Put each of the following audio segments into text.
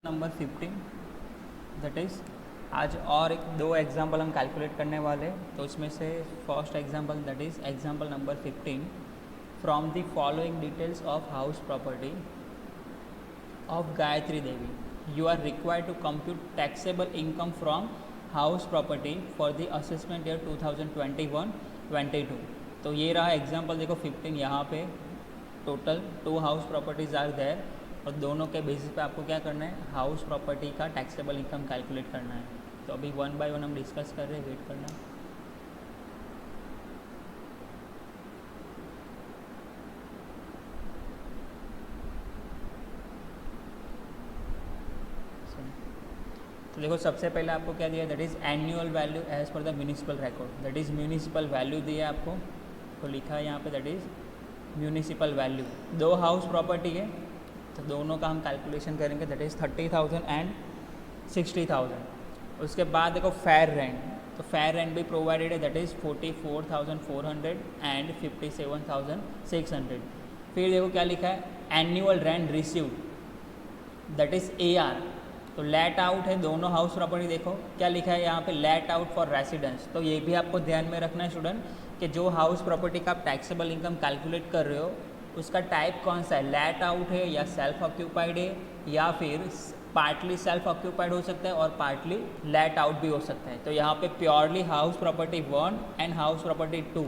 Number 15 that is आज और एक दो एग्जाम्पल हम कैलकुलेट करने वाले हैं। तो इसमें से first example that is example number 15 from the following details of house property of Gayatri Devi. You are required to compute taxable income from house property for the assessment year 2021-22. तो ये रहा example, देखो 15 यहाँ पे total 2 house properties are there और दोनों के basis पे आपको क्या करना है, हाउस प्रॉपर्टी का टैक्सेबल इनकम कैलकुलेट करना है। तो अभी वन बाय वन हम डिस्कस कर रहे हैं, वेट करना है। तो देखो सबसे पहले आपको क्या दिया, that is annual value as per the municipal record, that is municipal value दिया आपको। तो लिखा है यहाँ पे that is municipal value. 2 house property है तो दोनों का हम कैलकुलेशन करेंगे, दैट इज़ 30,000 एंड 60,000। उसके बाद देखो फेयर रेंट, तो फेयर रेंट भी प्रोवाइडेड है, दैट इज़ 44,400 एंड 57,600। फिर देखो क्या लिखा है, annual rent received, that is AR। तो लेट आउट है दोनों हाउस प्रॉपर्टी। देखो क्या लिखा है यहाँ पे, लेट आउट फॉर रेसिडेंस। तो ये भी आपको ध्यान में रखना है स्टूडेंट कि जो हाउस प्रॉपर्टी का आप टैक्सेबल इनकम कैलकुलेट कर रहे हो उसका टाइप कौन सा है, लेट आउट है या सेल्फ ऑक्यूपाइड है या फिर पार्टली सेल्फ ऑक्यूपाइड हो सकता है और पार्टली लेट आउट भी हो सकता है। तो यहाँ पे purely house property 1 and house property 2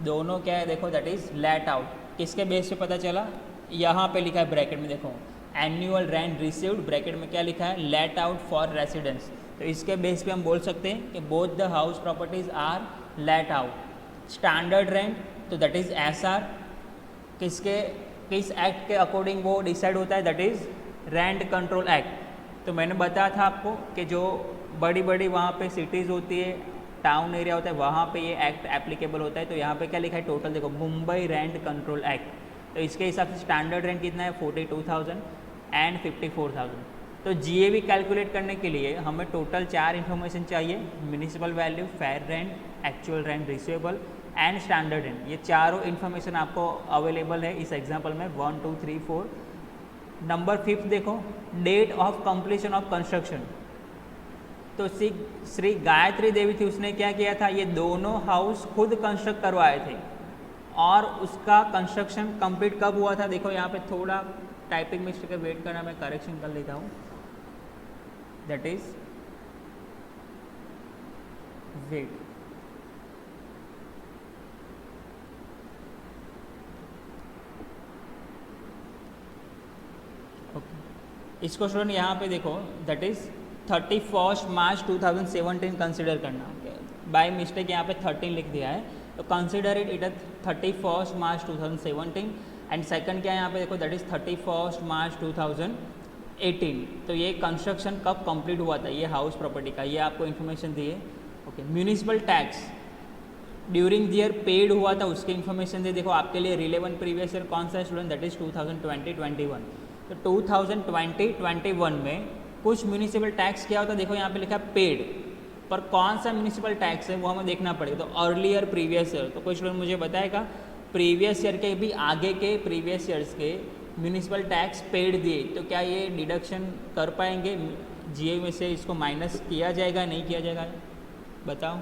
दोनों क्या है, देखो दैट इज़ लेट आउट। किसके बेस पे पता चला, यहाँ पे लिखा है ब्रैकेट में, देखो एनुअल रेंट रिसीव्ड, ब्रैकेट में क्या लिखा है, लेट आउट फॉर रेसिडेंस। तो इसके बेस पे हम बोल सकते हैं कि both the house properties are let out. Standard rent, तो दैट इज़ SR, किस एक्ट के अकॉर्डिंग वो डिसाइड होता है, that is rent control act. तो मैंने बताया था आपको कि जो बड़ी बड़ी वहाँ पे सिटीज़ होती है, टाउन एरिया होता है, वहाँ पे ये एक्ट एप्लीकेबल होता है। तो यहाँ पे क्या लिखा है टोटल, देखो मुंबई रेंट कंट्रोल एक्ट। तो इसके हिसाब से स्टैंडर्ड रेंट कितना है, 42,000 एंड 54,000। तो GAV कैलकुलेट करने के लिए हमें टोटल 4 इन्फॉर्मेशन चाहिए, municipal value, fair rent, actual rent receivable and standard rent. ये चारों इन्फॉर्मेशन आपको अवेलेबल है इस एग्जाम्पल में 1 2 3 4। नंबर 5 देखो, date of completion of construction. तो श्री गायत्री देवी थी, उसने क्या किया था, ये दोनों हाउस खुद कंस्ट्रक्ट करवाए थे और उसका कंस्ट्रक्शन कंप्लीट कब हुआ था। देखो यहाँ पे थोड़ा टाइपिंग मिस्टेक है, वेट करना, मैं करेक्शन कर लेता हूँ। That is wait, okay. इसको स्टूडेंट यहाँ पे देखो, दैट इज 31 मार्च 2017 कंसिडर करना। बाय मिस्टेक यहाँ पे 13 लिख दिया है, तो consider it 31 March 2017। And second क्या है यहाँ पे देखो, दैट इज़ 31 मार्च 2018। तो ये कंस्ट्रक्शन कब कंप्लीट हुआ था ये हाउस प्रॉपर्टी का, ये आपको इन्फॉर्मेशन दी है, okay. Municipal tax during the year paid हुआ था, उसकी इन्फॉर्मेशन दे। देखो आपके लिए रिलेवेंट प्रीवियस ईयर कौन सा है स्टूडेंट, दैट इज़ 2020-21। तो 2020-21 में कुछ म्यूनिसिपल टैक्स क्या होता है, देखो यहाँ पे लिखा है पेड, पर कौन सा म्यूनिसिपल टैक्स है वो हमें देखना पड़ेगा। तो अर्लियर प्रीवियस ईयर, तो कोई स्टूडेंट मुझे बताएगा प्रीवियस ईयर के भी आगे के प्रीवियस ईयर्स के म्यूनिसिपल टैक्स पेड दिए, तो क्या ये डिडक्शन कर पाएंगे, GAV में से इसको माइनस किया जाएगा, नहीं किया जाएगा, बताओ।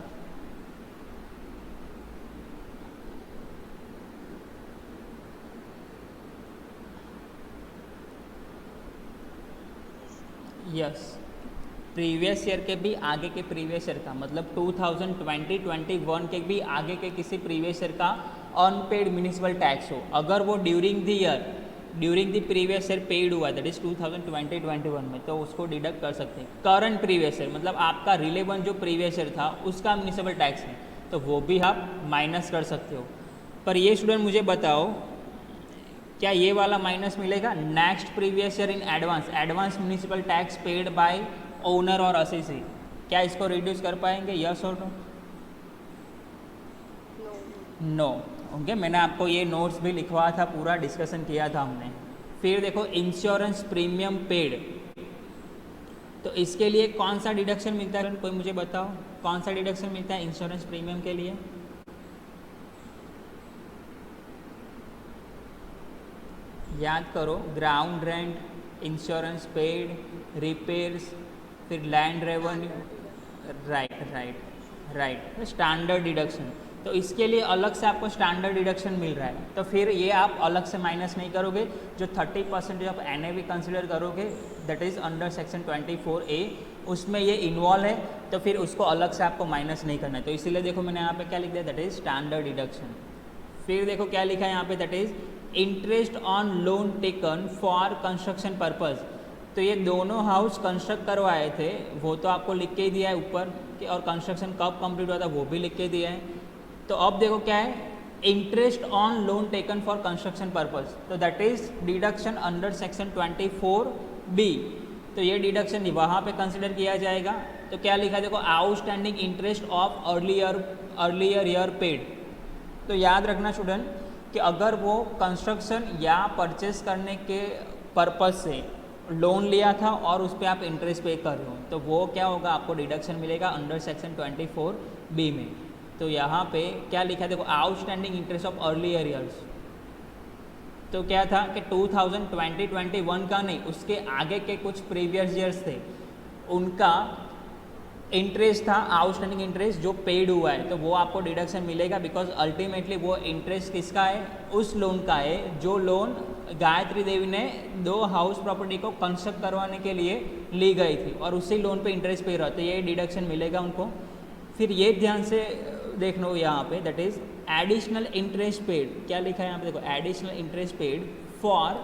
यस, प्रीवियस ईयर के भी आगे के प्रीवियस ईयर का, मतलब 2020-21 के भी आगे के किसी प्रीवियस ईयर का अनपेड म्यूनिसिपल टैक्स हो, अगर वो during the previous year paid हुआ, दैट इज 2020-21 में, तो उसको डिडक्ट कर सकते हैं। करंट प्रीवियस ईयर मतलब आपका रिलेवेंट जो प्रीवियस ईयर था उसका म्यूनिसिपल टैक्स है, तो वो भी आप माइनस कर सकते हो। पर ये स्टूडेंट मुझे बताओ, क्या ये वाला माइनस मिलेगा, next previous year in advance municipal tax paid by owner और असेसी, क्या इसको रिड्यूस कर पाएंगे, यस और नो? No, okay. मैंने आपको ये नोट्स भी लिखवा था, पूरा डिस्कशन किया था हमने। फिर देखो इंश्योरेंस प्रीमियम पेड, तो इसके लिए कौन सा डिडक्शन मिलता है, कोई मुझे बताओ कौन सा डिडक्शन मिलता है इंश्योरेंस प्रीमियम के लिए। याद करो, ground rent, insurance paid, repairs, फिर land revenue, right standard deduction. तो इसके लिए अलग से आपको स्टैंडर्ड डिडक्शन मिल रहा है, तो फिर ये आप अलग से माइनस नहीं करोगे। जो 30% आप NAV कंसिडर करोगे that is under section 24A, उसमें ये इन्वॉल्व है, तो फिर उसको अलग से आपको माइनस नहीं करना है। तो इसीलिए देखो मैंने यहाँ पे क्या लिख दिया, दैट इज़ स्टैंडर्ड डिडक्शन। फिर देखो क्या लिखा है यहाँ पे, that is interest on loan taken for construction purpose. तो ये दोनों हाउस कंस्ट्रक्ट करवाए थे वो तो आपको लिख के ही दिया है ऊपर कि, और कंस्ट्रक्शन कब कंप्लीट हुआ था वो भी लिख के दिया है। तो अब देखो क्या है, interest on loan taken for construction purpose, तो that is deduction under section 24B। तो ये डिडक्शन वहाँ पे कंसिडर किया जाएगा। तो क्या लिखा है देखो, outstanding interest of earlier year paid. तो याद रखना स्टूडेंट कि अगर वो कंस्ट्रक्शन या परचेस करने के पर्पज़ से लोन लिया था और उस पर आप इंटरेस्ट पे कर रहे हो, तो वो क्या होगा, आपको डिडक्शन मिलेगा अंडर सेक्शन 24B में। तो यहाँ पे क्या लिखा है देखो, outstanding interest of earlier years. तो क्या था कि 2020-21 का नहीं, उसके आगे के कुछ प्रीवियस ईयर्स थे उनका इंटरेस्ट था, आउटस्टैंडिंग इंटरेस्ट जो पेड हुआ है, तो वो आपको डिडक्शन मिलेगा। बिकॉज अल्टीमेटली वो इंटरेस्ट किसका है, उस लोन का है जो लोन गायत्री देवी ने 2 हाउस प्रॉपर्टी को कंस्ट्रक्ट करवाने के लिए ली गई थी और उसी लोन पे इंटरेस्ट पे रहा, तो ये डिडक्शन मिलेगा उनको। फिर ये ध्यान से देख लो यहाँ पे, that is additional interest paid. क्या लिखा है यहाँ पे देखो, additional interest paid for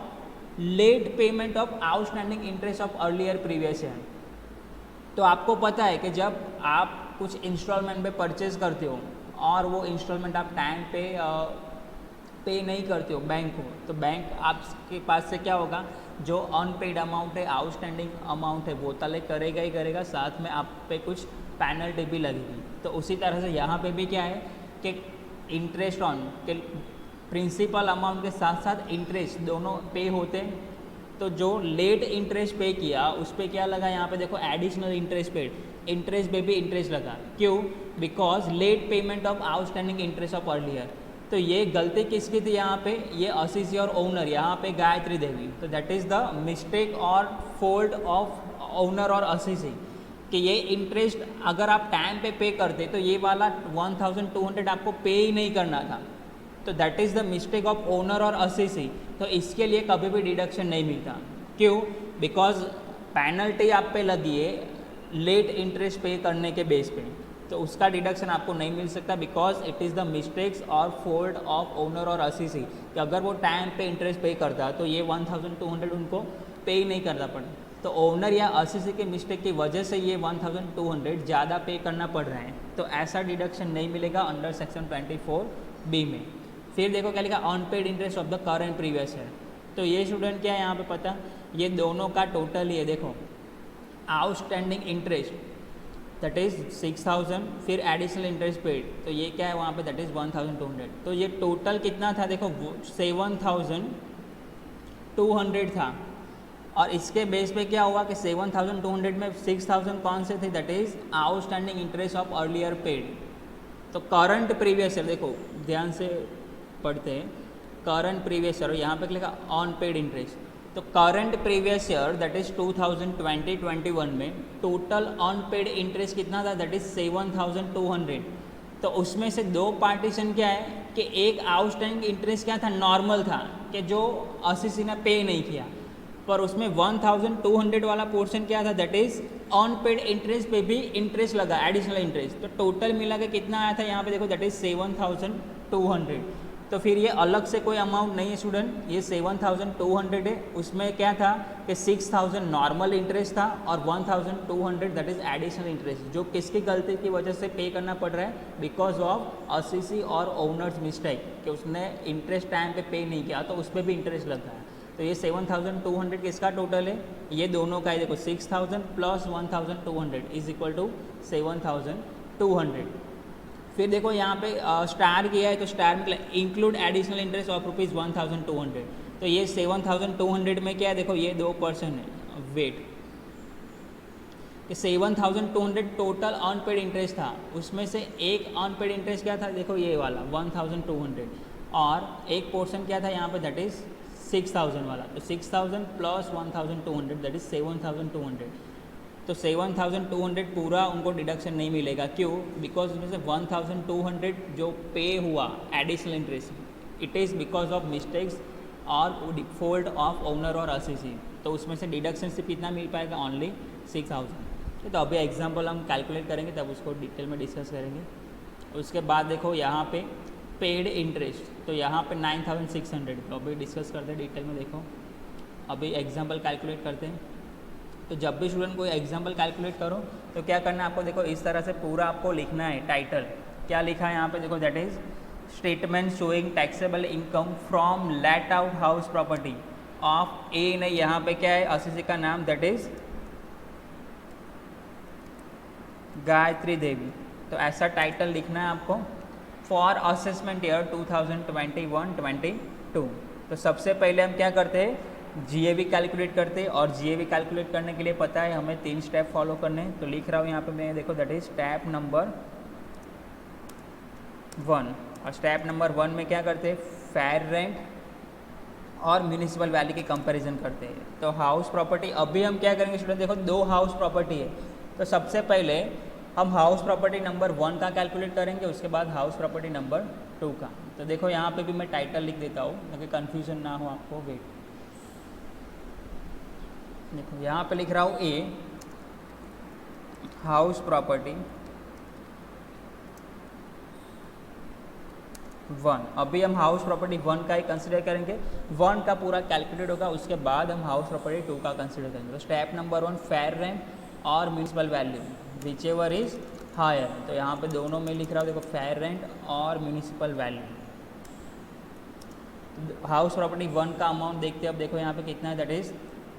late payment of outstanding interest of earlier previous year. तो आपको पता है कि जब आप कुछ इंस्टॉलमेंट पे परचेज करते हो और वो इंस्टॉलमेंट आप टाइम पे नहीं करते हो बैंक को, तो बैंक आपके पास से क्या होगा, जो अनपेड अमाउंट है, आउटस्टैंडिंग अमाउंट है, वो तले करेगा ही करेगा, साथ में आप पे कुछ पेनल्टी भी लगेगी। तो उसी तरह से यहाँ पे भी क्या है कि इंटरेस्ट ऑन के प्रिंसिपल अमाउंट के साथ साथ इंटरेस्ट दोनों पे होते हैं। तो जो लेट इंटरेस्ट पे किया उस पर क्या लगा यहाँ पे देखो, एडिशनल इंटरेस्ट पेड, इंटरेस्ट पे भी इंटरेस्ट लगा। क्यों, because late payment of outstanding interest of earlier. तो ये गलती किसकी थी यहाँ पे, ये असीसी और ओनर, यहाँ पे गायत्री देवी। तो दैट इज़ द मिस्टेक और फॉल्ट ऑफ ओनर और असीसी कि ये इंटरेस्ट अगर आप टाइम पे करते तो ये वाला 1200 आपको पे ही नहीं करना था। तो that is the mistake of owner और असीसी। तो इसके लिए कभी भी डिडक्शन नहीं मिलता। क्यों, बिकॉज पेनल्टी आप पे लगी है लेट इंटरेस्ट पे करने के बेस पे, तो उसका डिडक्शन आपको नहीं मिल सकता। Because it is the mistakes और फॉल्ट ऑफ ओनर और असीसी कि अगर वो टाइम पे इंटरेस्ट पे करता तो ये 1200 उनको पे ही नहीं करना पड़ा। तो ओनर या असीसी के मिस्टेक की वजह से ये 1200 ज़्यादा पे करना पड़ रहा है, तो ऐसा डिडक्शन नहीं मिलेगा अंडर सेक्शन 24B में। फिर देखो क्या लिखा, unpaid interest of the current previous year. तो ये स्टूडेंट क्या है यहाँ पे पता, ये दोनों का टोटल ही है देखो, आउटस्टैंडिंग इंटरेस्ट दैट इज़ 6000, फिर एडिशनल इंटरेस्ट पेड, तो ये क्या है वहाँ पे दैट इज़ 1200। तो ये टोटल कितना था देखो, 7200 था। और इसके बेस पे क्या हुआ कि 7200 में 6000 कौन से थे, that is outstanding interest of earlier paid. तो करंट प्रीवियस ईयर देखो ध्यान से पढ़ते हैं, करंट प्रीवियस ईयर, यहाँ पे लिखा ऑन पेड इंटरेस्ट। तो current previous year that is 2020-21 में टोटल अनपेड इंटरेस्ट कितना था, दैट इज़ 7200। तो उसमें से 2 पार्टीशन क्या है कि एक आउटस्टैंडिंग इंटरेस्ट क्या था, नॉर्मल था कि जो असीसी ने पे नहीं किया, पर उसमें 1200 वाला पोर्शन क्या था, दैट इज़ अनपेड इंटरेस्ट पे भी इंटरेस्ट लगा, एडिशनल इंटरेस्ट। तो टोटल मिला के कितना आया था यहाँ पे देखो, दैट इज़ 7200। तो फिर ये अलग से कोई अमाउंट नहीं है स्टूडेंट, ये 7200 है। उसमें क्या था कि 6000 नॉर्मल इंटरेस्ट था और 1200 दैट इज़ एडिशनल इंटरेस्ट, जो किसकी गलती की वजह से पे करना पड़ रहा है, बिकॉज ऑफ असीसी और ओनर्स मिस्टेक कि उसने इंटरेस्ट टाइम पे नहीं किया, तो उस पर भी इंटरेस्ट लगा है। तो ये 7200 किसका टोटल है, ये दोनों का है देखो, 6000 प्लस 1200 इज इक्वल टू 7200। फिर देखो यहाँ पे स्टार किया है, तो स्टार में इंक्लूड एडिशनल इंटरेस्ट ऑफ ₹1200। तो ये 7200 में क्या है देखो, ये 2% है वेट कि 7200 टोटल अनपेड इंटरेस्ट था, उसमें से एक अनपेड इंटरेस्ट क्या था देखो, ये वाला 1200, और एक पोर्शन क्या था यहाँ पे दैट इज़ 6000 वाला, तो 6000 प्लस 1200 दैट इज 7200। तो 7200 पूरा उनको डिडक्शन नहीं मिलेगा, क्यों? बिकॉज उसमें से 1200 जो पे हुआ additional interest, it is because of mistakes और डिफॉल्ट ऑफ ओनर और असेसी, तो उसमें से डिडक्शन सिर्फ कितना मिल पाएगा? ओनली 6000। तो अभी एग्जांपल हम कैलकुलेट करेंगे तब उसको डिटेल में डिस्कस करेंगे। उसके बाद देखो यहाँ पे पेड इंटरेस्ट, तो यहाँ पे 9600, तो अभी डिस्कस करते हैं डिटेल में। देखो अभी एग्जांपल कैलकुलेट करते हैं। तो जब भी स्टूडेंट कोई एग्जांपल कैलकुलेट करो तो क्या करना है आपको? देखो इस तरह से पूरा आपको लिखना है। टाइटल क्या लिखा है यहाँ पे? देखो that is statement showing taxable income from let out house property of A. नहीं, यहाँ पे क्या है? असेसी का नाम दैट इज गायत्री देवी। तो ऐसा टाइटल लिखना है आपको फॉर असेसमेंट ईयर 2021-22। तो सबसे पहले हम क्या करते हैं? जीएवी कैलकुलेट करते हैं, और जीएवी कैलकुलेट करने के लिए पता है हमें 3 स्टेप फॉलो करने हैं। तो लिख रहा हूँ यहाँ पे मैं, देखो दैट इज स्टेप नंबर 1। और स्टेप नंबर 1 में क्या करते हैं? फेयर रेंट और म्यूनिसिपल वैल्यू की कंपैरिजन करते हैं। तो हाउस प्रॉपर्टी अभी हम क्या करेंगे स्टूडेंट? देखो 2 हाउस प्रॉपर्टी है, तो सबसे पहले हम हाउस प्रॉपर्टी नंबर 1 का कैलकुलेट करेंगे, उसके बाद हाउस प्रॉपर्टी नंबर 2 का। तो देखो यहाँ पे भी मैं टाइटल लिख देता हूँ ताकि कन्फ्यूजन ना हो आपको। वेट, देखो यहाँ पे लिख रहा हूँ ए हाउस प्रॉपर्टी 1। अभी हम हाउस प्रॉपर्टी 1 का ही कंसिडर करेंगे, 1 का पूरा कैलकुलेट होगा, उसके बाद हम हाउस प्रॉपर्टी 2 का कंसिडर करेंगे। तो स्टेप नंबर 1 फेयर रेंट और municipal value whichever is higher. तो यहाँ पे दोनों में लिख रहा हूँ, देखो फेयर रेंट और म्यूनिसिपल वैल्यू। हाउस प्रॉपर्टी 1 का अमाउंट देखते हैं। अब देखो यहाँ पे कितना है? दैट इज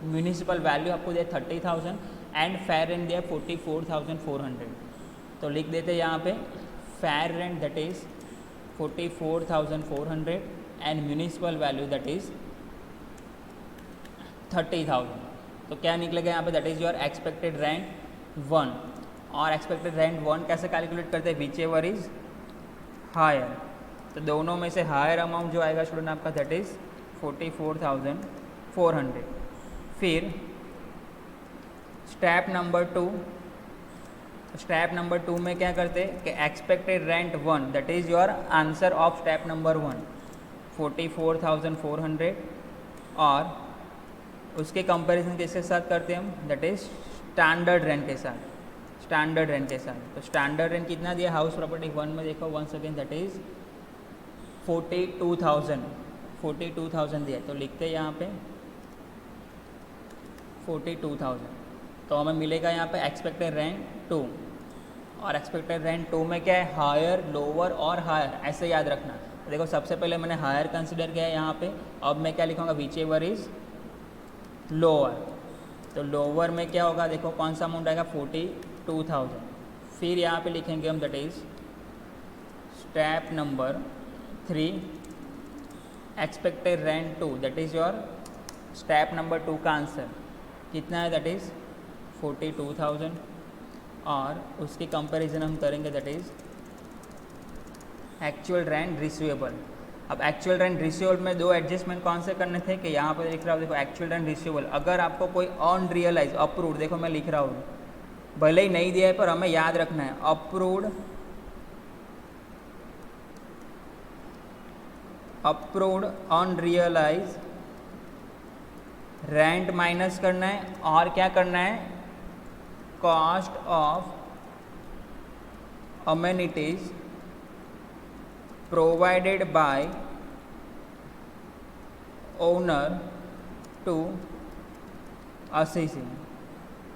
म्यूनिसिपल वैल्यू आपको दिया 30,000 एंड फेयर रेंट दिया 44,400। तो लिख देते हैं यहाँ पे fair rent that is 44,400 and municipal value that is 30,000। तो क्या निकलेगा यहाँ पे? That is your expected rent 1। और एक्सपेक्टेड रेंट 1 कैसे कैलकुलेट करते हैं? Whichever is higher. तो दोनों में से हायर अमाउंट जो आएगा स्टूडेंट आपका दैट इज 44,400। फिर स्टेप नंबर 2, स्टेप नंबर 2 में क्या करते हैं कि expected rent 1 that is your answer of step number 1 44,400, और उसके कंपैरिजन किसके साथ करते हैं हम? दैट इज स्टैंडर्ड रेंट के साथ, स्टैंडर्ड रेंट के साथ। तो स्टैंडर्ड रेंट कितना दिया हाउस प्रॉपर्टी 1 में? देखो वंस अगेन दैट इज 42,000 दिया। तो लिखते हैं यहाँ पे 42,000। तो हमें मिलेगा यहाँ पे एक्सपेक्टेड रेंट 2, और एक्सपेक्टेड रेंट 2 में क्या है? हायर, लोअर और हायर, ऐसे याद रखना। तो देखो सबसे पहले मैंने हायर कंसिडर किया है यहाँ पे। अब मैं क्या लिखूँगा? Which ever is lower. तो लोअर में क्या होगा? देखो कौन सा अमाउंट आएगा? 42,000। फिर यहाँ पे लिखेंगे हम that is step number 3 expected rent 2 that is your step number 2 का आंसर कितना है? दैट इज 42,000, और उसकी कंपैरिजन हम करेंगे that is actual rent receivable. अब एक्चुअल रेंट रिसीवेबल में 2 एडजस्टमेंट कौन से करने थे कि यहाँ पर लिख रहा हूँ, देखो एक्चुअल रेंट रिसीवेबल अगर आपको कोई अनरियलाइज अप्रूव्ड, देखो मैं लिख रहा हूँ, भले ही नहीं दिया है पर हमें याद रखना है, अप्रूव्ड अनरियलाइज रेंट माइनस करना है, और क्या करना है? Cost of amenities provided by owner to assessee.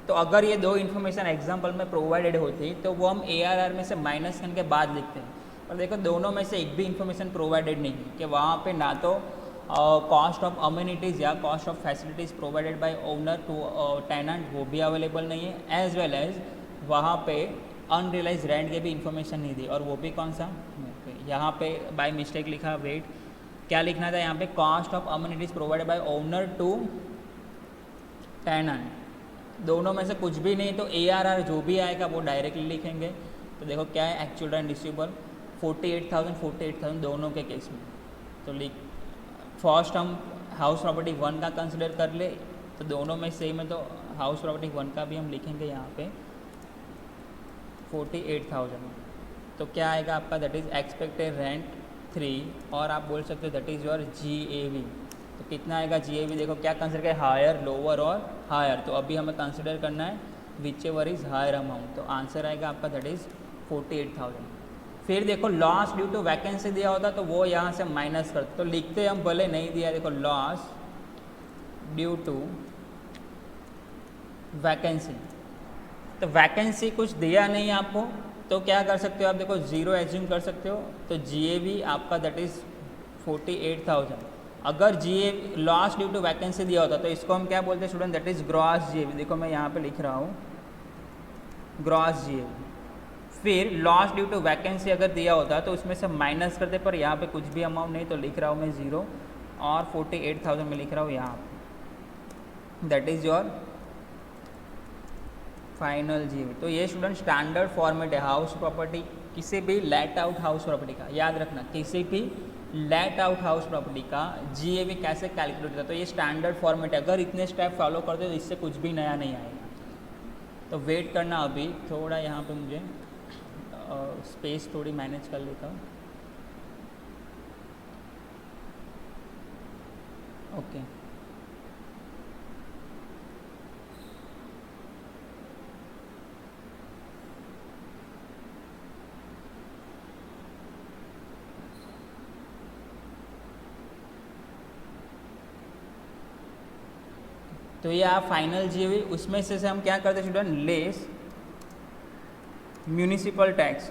तो अगर ये 2 इन्फॉर्मेशन एग्जाम्पल में प्रोवाइडेड होती तो वो हम ARR में से माइनस करने के बाद लिखते हैं। पर देखो दोनों में से एक भी इन्फॉर्मेशन प्रोवाइडेड नहीं है कि वहाँ पे ना तो कॉस्ट ऑफ अम्यूनिटीज़ या cost of facilities provided by owner to tenant वो भी अवेलेबल नहीं है, एज वेल एज वहाँ पे अनरियलाइज रेंट के भी इन्फॉर्मेशन नहीं दी, और वो भी कौन सा? यहाँ पे बाय मिस्टेक लिखा। वेट, क्या लिखना था यहाँ पे? Cost of amenities provided by owner to tenant. दोनों में से कुछ भी नहीं, तो ARR जो भी आएगा वो डायरेक्टली लिखेंगे। तो देखो क्या है? एक्चुअल रेंट रिसीवेबल 48,000 दोनों के केस में। तो लिख फर्स्ट हम हाउस प्रॉपर्टी 1 का कंसिडर कर ले तो दोनों में सेम है, तो हाउस प्रॉपर्टी 1 का भी हम लिखेंगे यहाँ पे 48,000। तो क्या आएगा आपका, दैट इज़ एक्सपेक्टेड रेंट 3, और आप बोल सकते हो दैट इज़ योर GAV। तो कितना आएगा GAV, देखो क्या कंसिडर करें, हायर, लोअर और हायर। तो अभी हमें कंसिडर करना है whichever is higher amount. तो आंसर आएगा आपका दैट इज़ 48,000। फिर देखो लॉस ड्यू टू वैकेंसी दिया होता तो वो यहाँ से माइनस करते, तो लिखते हम भले नहीं दिया, देखो लॉस ड्यू टू वैकेंसी। तो वैकेंसी कुछ दिया नहीं आपको, तो क्या कर सकते हो आप, देखो 0 एज्यूम कर सकते हो। तो GAV आपका दैट इज़ 48,000। अगर GAV loss due to vacancy दिया होता तो इसको हम क्या बोलते हैं student, that is gross GAV। देखो मैं यहाँ पे लिख रहा हूँ ग्रॉस GAV। फिर लॉस ड्यू टू वैकेंसी अगर दिया होता तो उसमें से माइनस करते, पर यहाँ पे कुछ भी अमाउंट नहीं, तो लिख रहा हूँ मैं 0 और 48,000 में लिख रहा हूँ यहाँ पे, that is your final GAV। तो ये स्टूडेंट स्टैंडर्ड फॉर्मेट है हाउस प्रॉपर्टी, किसी भी लेट आउट हाउस प्रॉपर्टी का, याद रखना किसी भी लेट आउट हाउस प्रॉपर्टी का GAV कैसे कैलकुलेट होता है। तो ये स्टैंडर्ड फॉर्मेट है, अगर इतने स्टेप फॉलो करते हो तो इससे कुछ भी नया नहीं आएगा। तो वेट करना, अभी थोड़ा यहाँ पे मुझे स्पेस थोड़ी मैनेज कर लेता हूँ। ओके तो ये आप फाइनल GAV, उसमें से हम क्या करते हैं student, less municipal tax,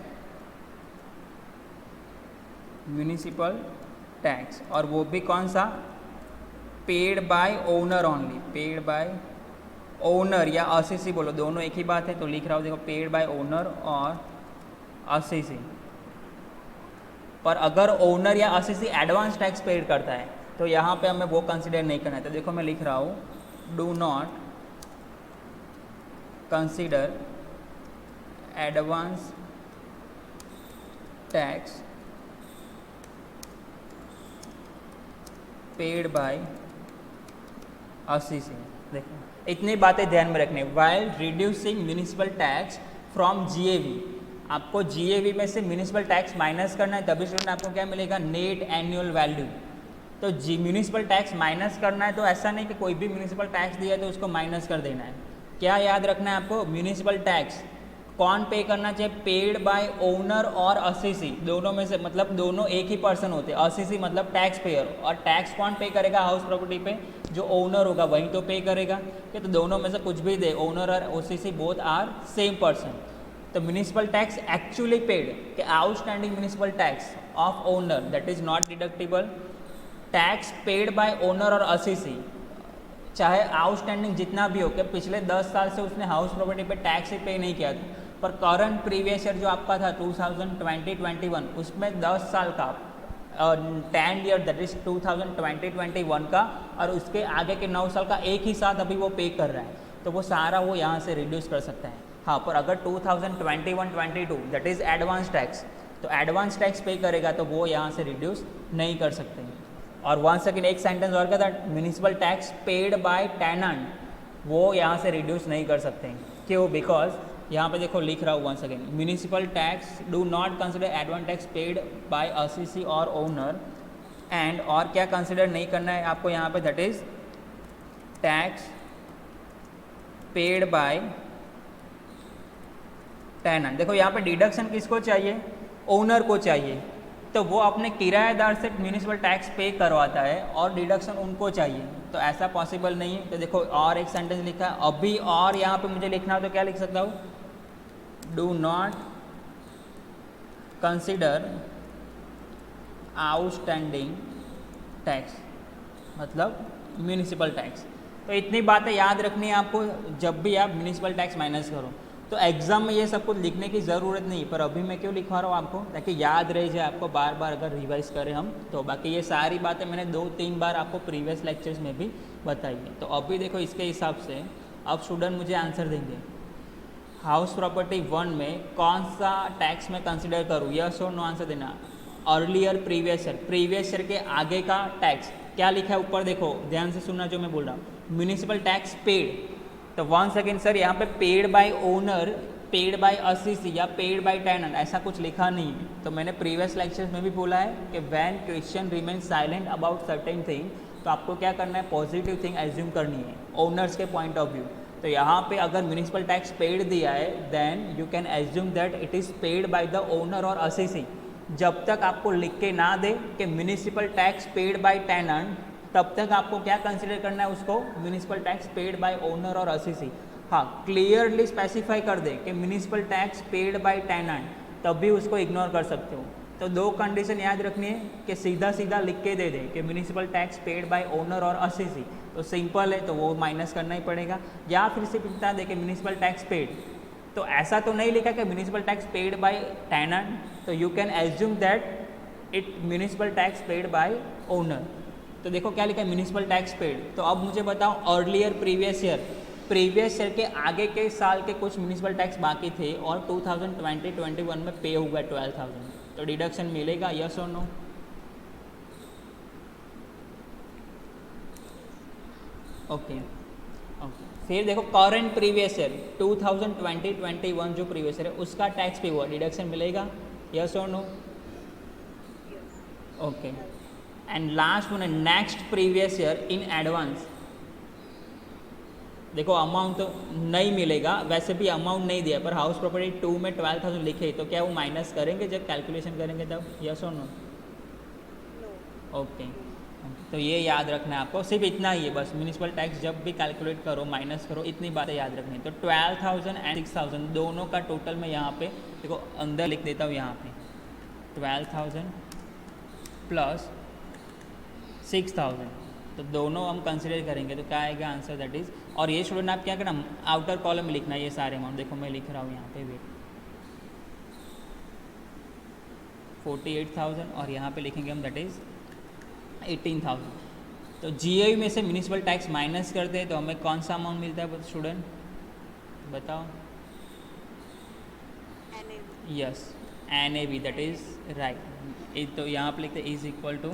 municipal tax, और वो भी कौन सा, paid by owner only, paid by owner या असेसी बोलो, दोनों एक ही बात है। तो लिख रहा हूँ देखो पेड बाय ओनर और असेसी। पर अगर ओनर या असेसी एडवांस टैक्स पेड करता है तो यहाँ पे हमें वो कंसिडर नहीं करना है। तो देखो मैं लिख रहा हूँ do not consider advance tax paid by assessee. देखो इतनी बातें ध्यान में रखने, while reducing municipal tax from GAV, आपको GAV में से म्यूनिसिपल टैक्स माइनस करना है, तभी स्टूडेंट आपको क्या मिलेगा, नेट एनुअल वैल्यू। तो म्यूनिसिपल टैक्स माइनस करना है, तो ऐसा नहीं कि कोई भी म्यूनिसिपल टैक्स दिया है तो उसको माइनस कर देना है। क्या याद रखना है आपको, म्यूनिसिपल टैक्स कौन पे करना चाहिए, पेड बाय ओनर और असेसी, दोनों में से, मतलब दोनों एक ही पर्सन होते हैं। असेसी मतलब टैक्स पेयर, और टैक्स कौन पे करेगा हाउस प्रॉपर्टी पे, जो ओनर होगा वही तो पे करेगा। कि तो दोनों में से कुछ भी दे, ओनर और assessee both are same person. तो म्यूनिसिपल टैक्स एक्चुअली पेड, कि outstanding municipal tax of owner that is not deductible, tax paid by owner और असेसी, चाहे आउटस्टैंडिंग जितना भी हो, कि पिछले 10 साल से उसने हाउस प्रॉपर्टी पे टैक्स ही पे नहीं किया था, पर करंट प्रीवियस ईयर जो आपका था 2020-21 उसमें 10 साल का 10 ईयर दैट इज 2020-21 का, और उसके आगे के 9 साल का एक ही साथ अभी वो पे कर रहा है, तो वो सारा वो यहाँ से रिड्यूस कर सकता है। हाँ, पर अगर 2021-22 दैट इज़ एडवांस टैक्स, तो एडवांस टैक्स पे करेगा तो वो यहाँ से रिड्यूस नहीं कर सकते। और वन सेकेंड एक सेंटेंस और का, that municipal tax paid by tenant, वो यहाँ से रिड्यूस नहीं कर सकते। क्यों, बिकॉज यहाँ पे देखो लिख रहा हूँ one second, municipal tax do not consider advance tax paid by assessee और ओनर, एंड और क्या कंसिडर नहीं करना है आपको यहाँ पे, that is tax paid by tenant. देखो यहाँ पे डिडक्शन किसको चाहिए, ओनर को चाहिए, तो वो अपने किराएदार से म्यूनिसिपल टैक्स पे करवाता है और डिडक्शन उनको चाहिए, तो ऐसा पॉसिबल नहीं है। तो देखो और एक सेंटेंस लिखा है अभी, और यहाँ पे मुझे लिखना हो तो क्या लिख सकता हूँ, do not consider outstanding tax, मतलब म्यूनिसिपल टैक्स। तो इतनी बातें याद रखनी है आपको जब भी आप म्यूनिसिपल टैक्स माइनस करो। तो एग्जाम में ये सब कुछ लिखने की ज़रूरत नहीं, पर अभी मैं क्यों लिखवा रहा हूँ आपको, ताकि याद रह जाए आपको, बार बार अगर रिवाइज करें हम तो। बाकी ये सारी बातें मैंने 2-3 बार आपको प्रीवियस लेक्चर्स में भी बताई है। तो अभी देखो इसके हिसाब से अब स्टूडेंट मुझे आंसर देंगे, हाउस प्रॉपर्टी 1 में कौन सा टैक्स मैं कंसिडर करूँ, यस और नो आंसर देना। अर्लियर प्रीवियस ईयर के आगे का टैक्स, क्या लिखा है ऊपर देखो, ध्यान से सुनना जो मैं बोल रहा हूँ, म्यूनिसिपल टैक्स पेड। तो वन सेकेंड सर, यहाँ पे paid by owner, paid by assessee या पेड बाय टेनेंट ऐसा कुछ लिखा नहीं है। तो मैंने प्रीवियस लेक्चर्स में भी बोला है कि when question remain silent about certain thing, तो आपको क्या करना है, पॉजिटिव थिंग एज्यूम करनी है ओनर्स के पॉइंट ऑफ व्यू। तो यहाँ पे अगर म्यूनिसिपल टैक्स पेड दिया है then you can assume that it is paid by the owner और असिसी। जब तक आपको लिख के ना दे कि municipal tax paid by tenant, तब तक आपको क्या कंसिडर करना है उसको, municipal tax paid by owner और असिसी। हाँ, क्लियरली स्पेसिफाई कर दे कि municipal tax paid by tenant, तब भी उसको इग्नोर कर सकते हो। तो दो कंडीशन याद रखनी है कि सीधा सीधा लिख के दे दे कि municipal tax paid by owner और असिसी, तो सिंपल है, तो वो माइनस करना ही पड़ेगा। या फिर सिर्फ इतना दे कि म्यूनिसिपल टैक्स पेड, तो ऐसा तो नहीं लिखा कि municipal tax paid by tenant, तो you can assume that it municipal tax paid by owner. तो देखो क्या लिखा है, म्यूनिसिपल टैक्स पेड। तो अब मुझे बताओ अर्लियर प्रीवियस ईयर के आगे के साल के कुछ म्यूनिसिपल टैक्स बाकी थे और 2020-21 में पे हुआ 12,000, तो डिडक्शन मिलेगा, यस और नो? Okay okay. फिर देखो करंट प्रीवियस ईयर 2020-21 जो प्रीवियस ईयर है उसका टैक्स पे हुआ, डिडक्शन मिलेगा, यस और no? Okay. And last one है next previous year in advance. देखो अमाउंट तो नहीं मिलेगा, वैसे भी अमाउंट नहीं दिया, पर हाउस प्रॉपर्टी 2 में 12,000 लिखे, तो क्या वो माइनस करेंगे जब कैलकुलेशन करेंगे तब, यस और नो? ओके। तो ये याद रखना है आपको, सिर्फ इतना ही है बस, म्यूनिसिपल टैक्स जब भी कैलकुलेट करो माइनस करो, इतनी बातें याद रखनी है। तो 12,000 एंड 6,000 दोनों का टोटल मैं यहाँ पे देखो अंदर लिख देता हूँ, यहाँ पे 12,000 प्लस 6,000, तो दोनों हम कंसिडर करेंगे, तो क्या आएगा आंसर, दैट इज़। और ये स्टूडेंट आप क्या करना, आउटर कॉलम में लिखना है ये सारे अमाउंट, देखो मैं लिख रहा हूँ यहाँ पे, वेट 48,000 और यहाँ पे लिखेंगे हम दैट इज़ 18,000। तो जीआई में से म्यूनिसिपल टैक्स माइनस करते हैं तो हमें कौन सा अमाउंट मिलता है स्टूडेंट, बताओ? Yes, NAV, that is right. तो यहाँ पे लिखते is equal to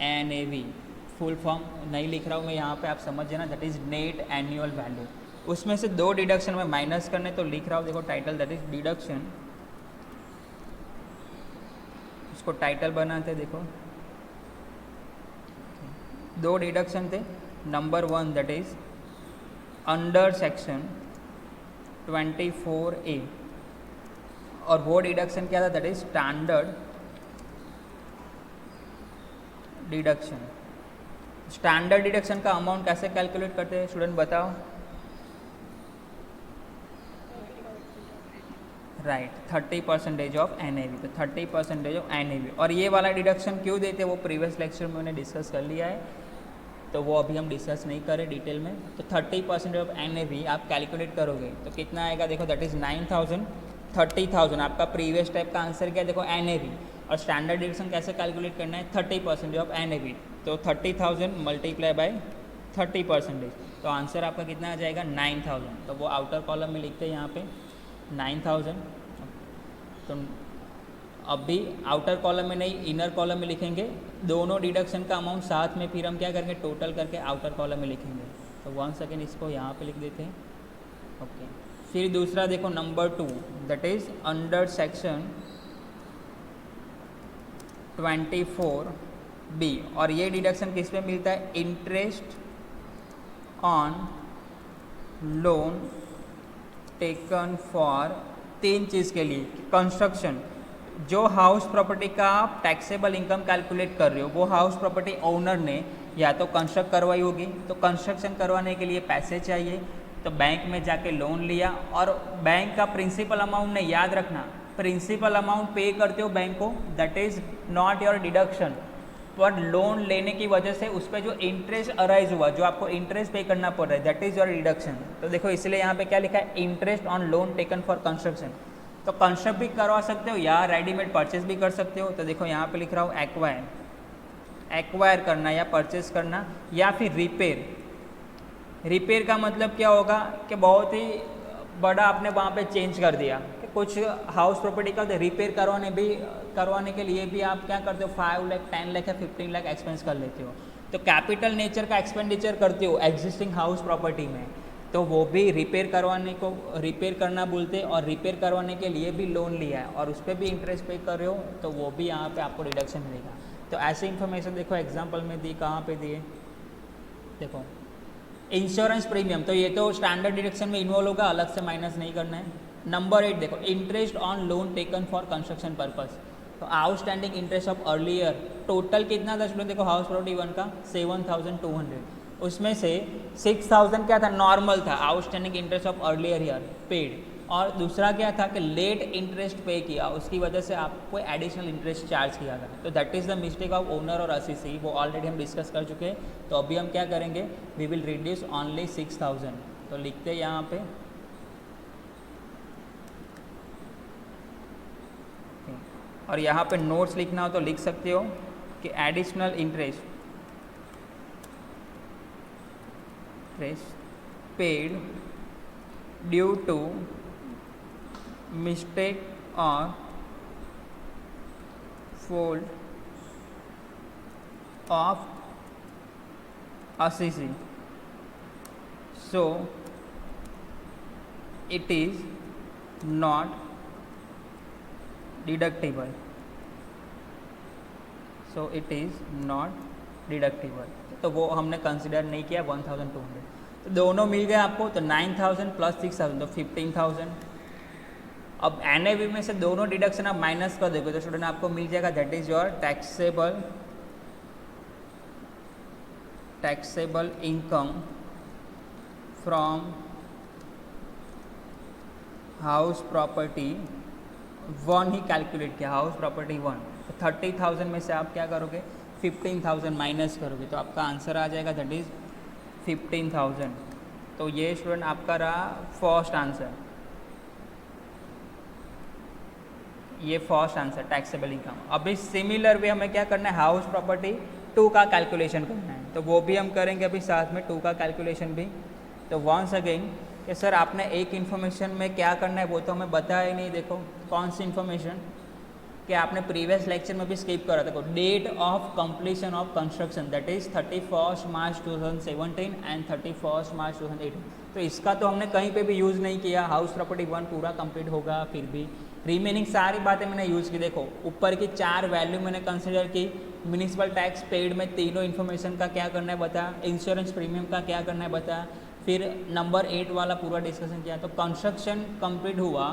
NAV, full form नहीं लिख रहा हूँ मैं यहाँ पे, आप समझ जाना, that is net annual value. उसमें से दो डिडक्शन में माइनस करने तो लिख रहा हूँ, देखो टाइटल दैट इज डिडक्शन, उसको टाइटल बनाते, देखो दो डिडक्शन थे, number 1 that is under section 24A, और वो डिडक्शन क्या था, that is standard deduction. Standard deduction का अमाउंट कैसे कैलकुलेट करते हैं स्टूडेंट, बताओ? राइट, 30% ऑफ NAV, तो 30% ऑफ NAV। और ये वाला डिडक्शन क्यों देते हैं वो प्रीवियस लेक्चर में मैंने डिस्कस कर लिया है, तो वो अभी हम डिस्कस नहीं करें डिटेल में। तो 30% ऑफ NAV आप कैलकुलेट करोगे तो कितना आएगा, देखो दैट इज़ 9,000, 30,000 आपका प्रीवियस टाइप का आंसर क्या है, देखो NAV। और स्टैंडर्ड डिडक्शन कैसे कैलकुलेट करना है, 30% ऑफ NAV, तो 30,000 मल्टीप्लाई बाय 30%, तो आंसर आपका कितना आ जाएगा, 9,000। तो वो आउटर कॉलम में लिखते हैं यहाँ पे 9,000। तो अभी आउटर कॉलम में नहीं, इनर कॉलम में लिखेंगे दोनों डिडक्शन का अमाउंट साथ में, फिर हम क्या करेंगे, टोटल करके आउटर कॉलम में लिखेंगे। तो 1 सेकेंड इसको यहाँ पे लिख देते हैं, ओके। फिर दूसरा देखो number 2 that is under section 24B, और ये डिडक्शन किस पे मिलता है, interest on loan taken for 3 चीज़ के लिए, कंस्ट्रक्शन, जो हाउस प्रॉपर्टी का आप टैक्सेबल इनकम कैलकुलेट कर रहे हो वो हाउस प्रॉपर्टी ओनर ने या तो कंस्ट्रक्ट करवाई होगी, तो कंस्ट्रक्शन करवाने के लिए पैसे चाहिए, तो बैंक में जाके लोन लिया, और बैंक का प्रिंसिपल अमाउंट नहीं, याद रखना प्रिंसिपल अमाउंट पे करते हो बैंक को, that is not your deduction, पर लोन लेने की वजह से उस पर जो इंटरेस्ट अराइज हुआ, जो आपको इंटरेस्ट पे करना पड़ रहा है, दैट इज़ योर डिडक्शन। तो देखो इसलिए यहाँ पे क्या लिखा है, interest on loan taken for construction. तो कंस्ट्रक्ट भी करवा सकते हो या रेडीमेड परचेज भी कर सकते हो। तो देखो यहाँ पे लिख रहा हूँ एक्वायर करना या परचेज करना, या फिर रिपेयर का मतलब क्या होगा कि बहुत ही बड़ा आपने वहाँ पे चेंज कर दिया, कि कुछ हाउस प्रॉपर्टी का रिपेयर करवाने के लिए भी आप क्या करते हो 5 लाख 10 लाख या 15 लाख एक्सपेंस कर लेते हो। तो कैपिटल नेचर का एक्सपेंडिचर करते हो एग्जिस्टिंग हाउस प्रॉपर्टी में, तो वो भी रिपेयर करना बोलते हैं, और रिपेयर करवाने के लिए भी लोन लिया है और उस पर भी इंटरेस्ट पे कर रहे हो, तो वो भी यहाँ पे आपको डिडक्शन मिलेगा। तो ऐसे इन्फॉर्मेशन देखो एग्जाम्पल में दी, कहाँ पे दिए देखो इंश्योरेंस प्रीमियम, तो ये तो स्टैंडर्ड डिडक्शन में इन्वॉल्व होगा, अलग से माइनस नहीं करना है। नंबर 8 देखो interest on loan taken for construction purpose, तो outstanding interest of earlier total कितना था स्टूडेंट, देखो हाउस प्रॉपर्टी 1 का 7,200, उसमें से 6,000 क्या था नॉर्मल था outstanding interest of earlier year paid, और दूसरा क्या था कि लेट इंटरेस्ट पे किया, उसकी वजह से आपको एडिशनल इंटरेस्ट चार्ज किया गया। तो that is the mistake of owner और असीसी, वो ऑलरेडी हम डिस्कस कर चुके हैं। तो अभी हम क्या करेंगे, वी विल रिड्यूस ओनली 6,000, तो लिखते हैं यहाँ पे और यहाँ पे नोट्स लिखना हो तो लिख सकते हो कि additional interest paid due to mistake और fault of assessee, so it is not deductible, so it is not deductible, तो वो हमने कंसिडर नहीं किया 1,200। तो दोनों मिल गए आपको, तो 9,000 प्लस 6,000 तो 15,000। अब NAV में से दोनों डिडक्शन आप माइनस कर दोगे तो स्टूडेंट आपको मिल जाएगा that is your taxable income from house property 1 he calculate किया, हाउस प्रॉपर्टी 1। तो 30,000 में से आप क्या करोगे 15,000 माइनस करोगे, तो आपका आंसर आ जाएगा दैट इज 15,000। तो ये स्टूडेंट आपका रहा फर्स्ट आंसर, ये फर्स्ट आंसर टैक्सेबल इनकम। अभी सिमिलर वे हमें क्या करना है, हाउस प्रॉपर्टी 2 का कैलकुलेशन करना है, तो वो भी हम करेंगे अभी साथ में 2 का कैलकुलेशन भी। तो वंस अगेन कि सर आपने एक इन्फॉर्मेशन में क्या करना है वो तो हमें बताया ही नहीं, देखो कौन सी इन्फॉर्मेशन कि आपने प्रीवियस लेक्चर में भी स्किप करा, देखो date of completion of construction that is 31 March 2017 and 31 March 2018। तो इसका तो हमने कहीं पे भी यूज़ नहीं किया, हाउस प्रॉपर्टी 1 पूरा कंप्लीट होगा, फिर भी रिमेनिंग सारी बातें मैंने यूज़ की। देखो ऊपर की 4 वैल्यू मैंने कंसिडर की, म्यूनिसिपल टैक्स पेड में तीनों इन्फॉर्मेशन का क्या करना है बताया, इंश्योरेंस प्रीमियम का क्या करना है बताया, फिर नंबर 8 वाला पूरा डिस्कशन किया। तो कंस्ट्रक्शन कंप्लीट हुआ,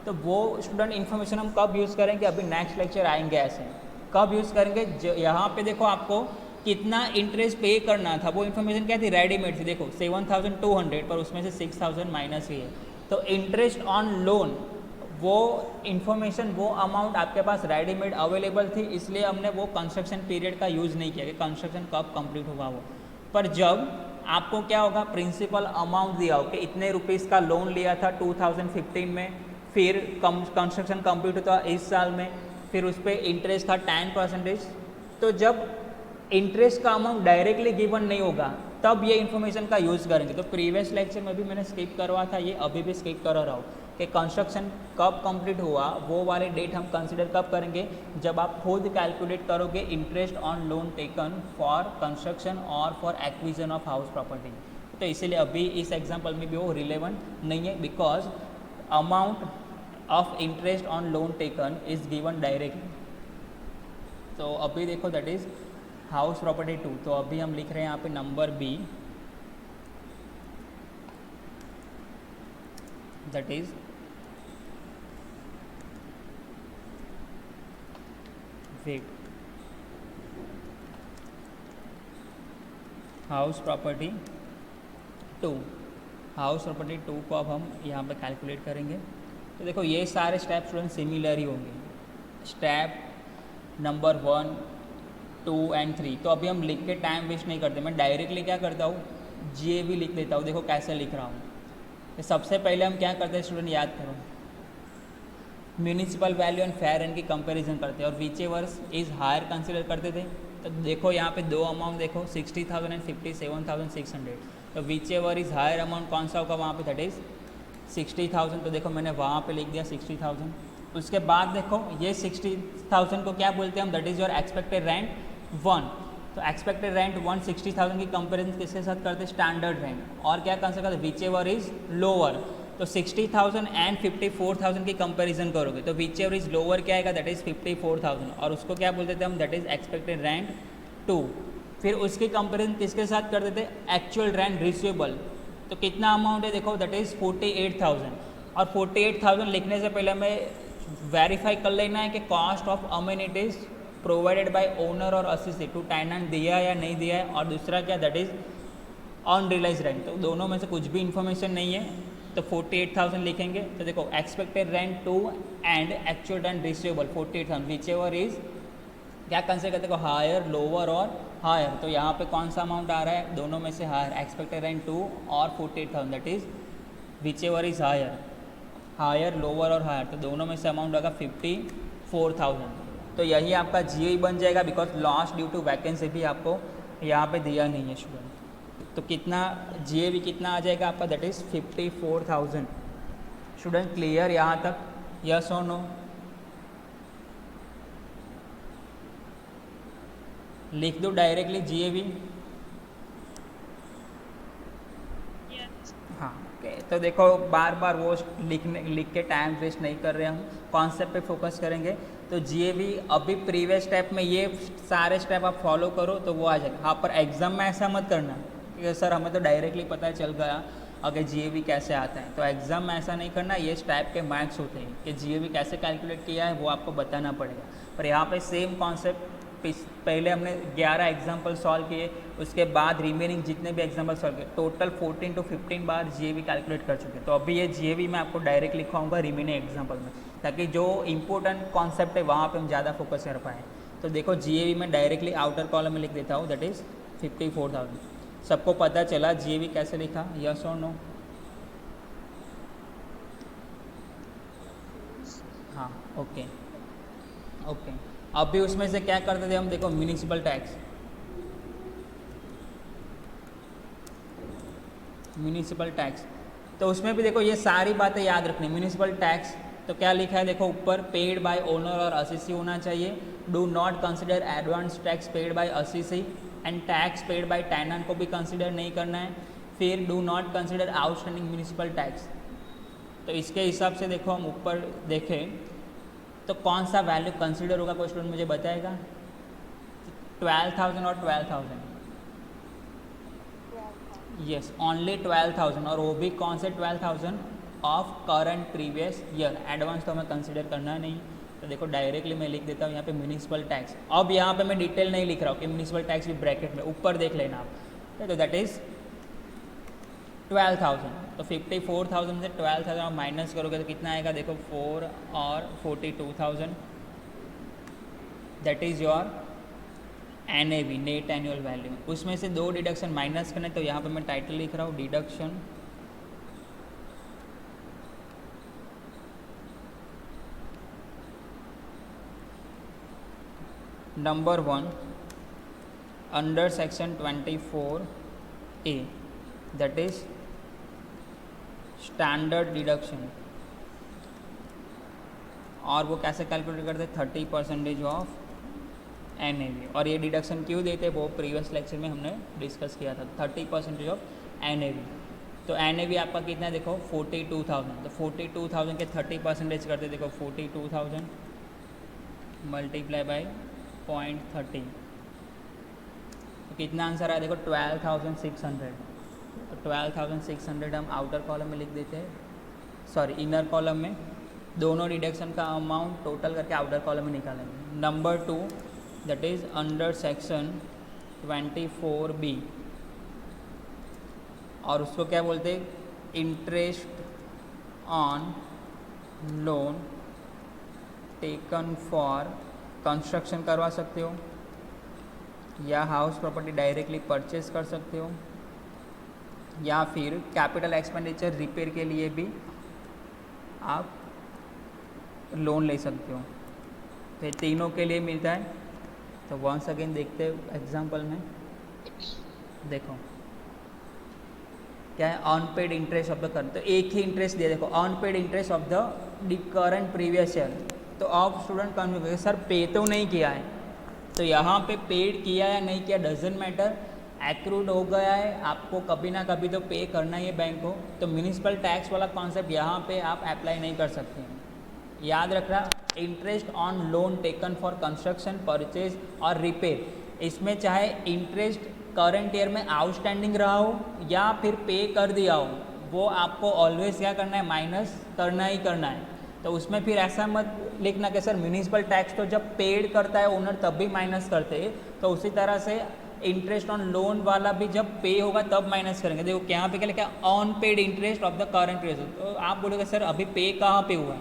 तो वो स्टूडेंट इन्फॉर्मेशन हम कब यूज़ करेंगे, अभी नेक्स्ट लेक्चर आएंगे ऐसे कब यूज़ करेंगे। यहाँ पे देखो आपको कितना इंटरेस्ट पे करना था वो इन्फॉर्मेशन क्या थी, रेडीमेड थी। देखो 7,200 पर उसमें से 6,000 माइनस ही है, तो इंटरेस्ट ऑन लोन वो इन्फॉर्मेशन वो अमाउंट आपके पास रेडीमेड अवेलेबल थी, इसलिए हमने वो कंस्ट्रक्शन पीरियड का यूज़ नहीं किया कि कंस्ट्रक्शन कब कंप्लीट होगा वो। पर जब आपको क्या होगा, प्रिंसिपल अमाउंट दिया हो कि इतने रुपीज़ का लोन लिया था 2015 में, फिर कंस्ट्रक्शन कंप्लीट होता इस साल में, फिर उस पर इंटरेस्ट था 10%। तो जब इंटरेस्ट का अमाउंट डायरेक्टली गिवन नहीं होगा तब ये इन्फॉर्मेशन का यूज़ करेंगे। तो प्रीवियस लेक्चर में भी मैंने स्किप करवा था, ये अभी भी स्किप कर रहा हूँ कि कंस्ट्रक्शन कब कंप्लीट हुआ वो वाले डेट हम कंसिडर कब करेंगे, जब आप खुद कैलकुलेट करोगे interest on loan taken for construction और for acquisition of house property. तो इसीलिए अभी इस एग्जाम्पल में भी वो रिलेवेंट नहीं है, because amount of interest on loan taken is given directly. तो अभी देखो दैट इज हाउस प्रॉपर्टी 2। तो अभी हम लिख रहे हैं यहाँ पे number B, that is wait house property 2। House property 2 को अब हम यहाँ पे कैलकुलेट करेंगे। तो देखो ये सारे स्टेप स्टूडेंट सिमिलर ही होंगे, स्टेप नंबर 1, 2 एंड 3। तो अभी हम लिख के टाइम वेस्ट नहीं करते, मैं डायरेक्टली क्या करता हूँ GAV लिख देता हूँ। देखो कैसे लिख रहा हूँ, तो सबसे पहले हम क्या करते हैं स्टूडेंट याद करो, municipal value and fair rent की कंपैरिजन करते हैं और विच एवर्स इज हायर कंसिडर करते थे। तो देखो यहाँ पे दो अमाउंट देखो 60,000 एंड 57,600। तो whichever is higher amount कौन सा होगा वहाँ पे, दैट इज 60,000, तो देखो मैंने वहाँ पे लिख दिया 60,000। उसके बाद देखो ये 60,000 को क्या बोलते हैं हम, that is your expected rent 1। तो एक्सपेक्टेड रेंट 1 60,000 की कंपेरिजन किसके साथ करते हैं, स्टैंडर्ड रेंट, और क्या कंसिडर करते हैं, विच एवर इज लोअर। तो 60,000 एंड 54,000 की कंपैरिजन करोगे तो विच एवर इज लोअर क्या आएगा, दैट इज़ 54,000, और उसको क्या बोलते थे हम, दैट इज़ एक्सपेक्टेड रेंट 2। फिर उसकी कंपैरिजन किसके साथ करते थे, एक्चुअल रेंट रिसीवेबल। तो कितना अमाउंट है देखो, दैट इज़ 48,000, और 48,000 लिखने से पहले हमें वेरीफाई कर लेना है कि cost of amenities provided by owner और असिस्टेंट टू टेनेंट दिया या नहीं दिया है, और दूसरा क्या, दैट इज़ अनरियलाइज रेंट। तो दोनों में से कुछ भी इन्फॉर्मेशन नहीं है, तो 48,000 लिखेंगे। तो देखो expected rent 2 and actual rent receivable 48,000, which ever is क्या कंसिडर करते हो, हायर, लोअर और हायर। तो यहाँ पे कौन सा अमाउंट आ रहा है, दोनों में से हायर, एक्सपेक्टेड रेंट 2 और 48,000, that is whichever is higher, higher, lower और हायर। तो दोनों में से अमाउंट होगा 54,000। तो यही आपका GAV बन जाएगा, because loss due to vacancy भी आपको यहाँ पे दिया नहीं है स्टूडेंट। तो कितना GAV कितना आ जाएगा आपका, दैट इज़ 54,000। स्टूडेंट क्लियर यहाँ तक, यस और नो? लिख दो डायरेक्टली GAV। हाँ ओके, तो देखो बार बार वो लिख के टाइम वेस्ट नहीं कर रहे हम, कॉन्सेप्ट पे फोकस करेंगे। तो GAV अभी प्रीवियस स्टेप में ये सारे स्टेप आप फॉलो करो तो वो आ जाएगा। हाँ, पर एग्जाम में ऐसा मत करना कि सर हमें तो डायरेक्टली पता चल गया अगर GAV कैसे आता है। तो एग्जाम में ऐसा नहीं करना, ये टाइप के मार्क्स होते हैं कि GAV कैसे कैलकुलेट किया है वो आपको बताना पड़ेगा। पर यहाँ पे सेम कॉन्सेप्ट, पहले हमने 11 एग्जाम्पल सॉल्व किए, उसके बाद रिमेनिंग जितने भी एग्जाम्पल सॉल्व किए, total 14 to 15 bar GAV calculate कर चुके हैं। तो अभी ये GAV मैं आपको डायरेक्ट लिखवाऊंगा रिमेनिंग एग्जाम्पल में, ताकि जो इंपॉर्टेंट कॉन्सेप्ट है वहाँ पे हम ज़्यादा फोकस कर पाएँ। तो देखो GAV में डायरेक्टली आउटर कॉलम में लिख देता हूँ, दैट इज़ 54,000। सबको पता चला GAV कैसे लिखा, यस और नो? हाँ ओके ओके। अभी उसमें से क्या करते थे हम, देखो म्यूनिसिपल टैक्स, म्यूनिसिपल टैक्स, तो उसमें भी देखो ये सारी बातें याद रखनी। म्यूनिसिपल टैक्स तो क्या लिखा है देखो ऊपर, पेड बाय ओनर और असिसी होना चाहिए। Do not consider advance tax paid by assessee, and tax paid by tenant को भी कंसिडर नहीं करना है। फिर do not consider outstanding municipal tax. तो इसके हिसाब से देखो हम ऊपर देखें तो कौन सा वैल्यू कंसिडर होगा, कोई स्टूडेंट मुझे बताएगा? 12,000 और 12,000, यस ओनली 12,000, और वो भी कौन से 12,000 of current previous year. Advance तो हमें कंसिडर करना नहीं। तो देखो डायरेक्टली मैं लिख देता हूँ यहाँ पे म्यूनिसिपल टैक्स। अब यहाँ पे मैं डिटेल नहीं लिख रहा हूँ कि म्यूनिसिपल टैक्स भी ब्रैकेट में, ऊपर देख लेना आप। तो दैट इज़ 12,000। तो 54,000 से 12,000 आप माइनस करोगे तो कितना आएगा देखो, 4 और 42,000, that is your NAV, net annual value. उसमें से 2 डिडक्शन माइनस करने, तो यहाँ पे मैं टाइटल लिख रहा हूँ, deduction number 1 under section 24A, that is standard deduction. और वो कैसे कैलकुलेट करते हैं, 30% ऑफ NAV। और ये डिडक्शन क्यों देते हैं वो प्रीवियस लेक्चर में हमने डिस्कस किया था, 30% ऑफ NAV। तो NAV आपका कितना है देखो 42,000। तो 42,000 के 30% करते देखो 42,000 मल्टीप्लाई बाई 0.30, तो कितना आंसर आया देखो 12,600। तो 12,600 हम आउटर कॉलम में लिख देते हैं, सॉरी इनर कॉलम में। दोनों डिडक्शन का अमाउंट टोटल करके आउटर कॉलम में निकालेंगे। Number 2 that is under section 24B, और उसको क्या बोलते हैं, interest on loan taken for construction करवा सकते हो, या हाउस प्रॉपर्टी डायरेक्टली परचेज कर सकते हो, या फिर कैपिटल एक्सपेंडिचर रिपेयर के लिए भी आप लोन ले सकते हो। तो तीनों के लिए मिलता है। तो वंस अगेन देखते हैं एग्जांपल में, देखो क्या है, unpaid interest of the current, तो एक ही इंटरेस्ट दे, देखो unpaid interest of the current previous year. तो अब स्टूडेंट कन्फ्यूज, सर पे तो नहीं किया है, तो यहाँ पे पेड किया या नहीं किया डजेंट मैटर, एक्रूड हो गया है, आपको कभी ना कभी तो पे करना ही है बैंक को। तो म्यूनिसिपल टैक्स वाला कॉन्सेप्ट यहाँ पे आप अप्लाई नहीं कर सकते हैं। याद रखना, interest on loan taken for construction, purchase और रिपेयर, इसमें चाहे इंटरेस्ट करंट ईयर में आउटस्टैंडिंग रहा हो या फिर पे कर दिया हो, वो आपको ऑलवेज क्या करना है, माइनस करना ही करना है। तो उसमें फिर ऐसा मत लिखना कि सर म्यूनिसिपल टैक्स तो जब पेड करता है ओनर तब भी माइनस करते हैं, तो उसी तरह से इंटरेस्ट ऑन लोन वाला भी जब पे होगा तब माइनस करेंगे। देखो यहाँ पे क्या लिखा है, on paid interest of the current year. तो आप बोलोगे सर अभी पे कहाँ पे हुआ है,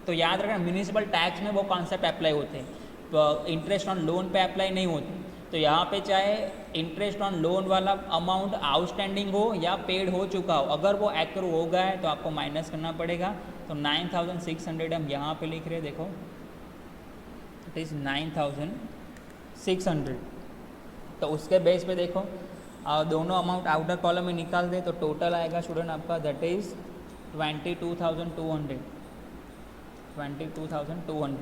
तो याद रखना म्यूनिसिपल टैक्स में वो कॉन्सेप्ट अप्लाई होते हैं, तो इंटरेस्ट ऑन लोन पे अप्लाई नहीं होते। तो यहाँ पे चाहे इंटरेस्ट ऑन लोन वाला अमाउंट आउटस्टैंडिंग हो या पेड हो चुका हो, अगर वो एक्रू हो गया है तो आपको माइनस करना पड़ेगा। तो 9600 हम यहाँ पे लिख रहे हैं, देखो इट इज़ 9600। तो उसके बेस पे देखो दोनों अमाउंट आउटर कॉलम में निकाल दे तो टोटल आएगा स्टूडेंट आपका दैट इज़ 22,200, 22,200।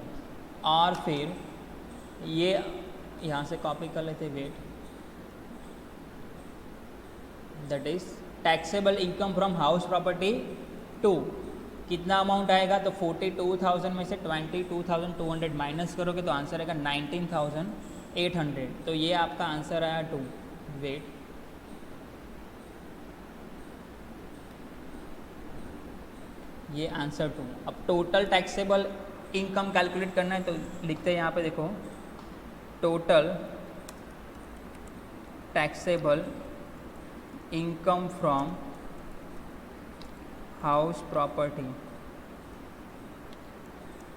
और फिर ये यहाँ से कॉपी कर लेते wait, that is taxable income from house property 2, कितना अमाउंट आएगा, तो 42,000 में से 22,200 माइनस करोगे तो आंसर आएगा 19,800। तो ये आपका आंसर आया 2। वेट, ये आंसर 2। अब टोटल टैक्सेबल इनकम कैलकुलेट करना है तो लिखते हैं यहाँ पे, देखो total taxable income from house property,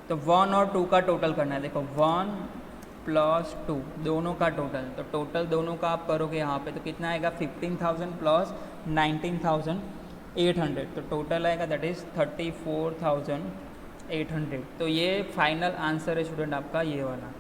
तो 1 और 2 का टोटल करना है। देखो 1 + 2 दोनों का टोटल, तो टोटल दोनों का आप करोगे यहाँ पे तो कितना आएगा, 15,000 + 19,800, तो टोटल आएगा दैट इज़ 34,800। तो ये फाइनल आंसर है स्टूडेंट आपका ये वाला।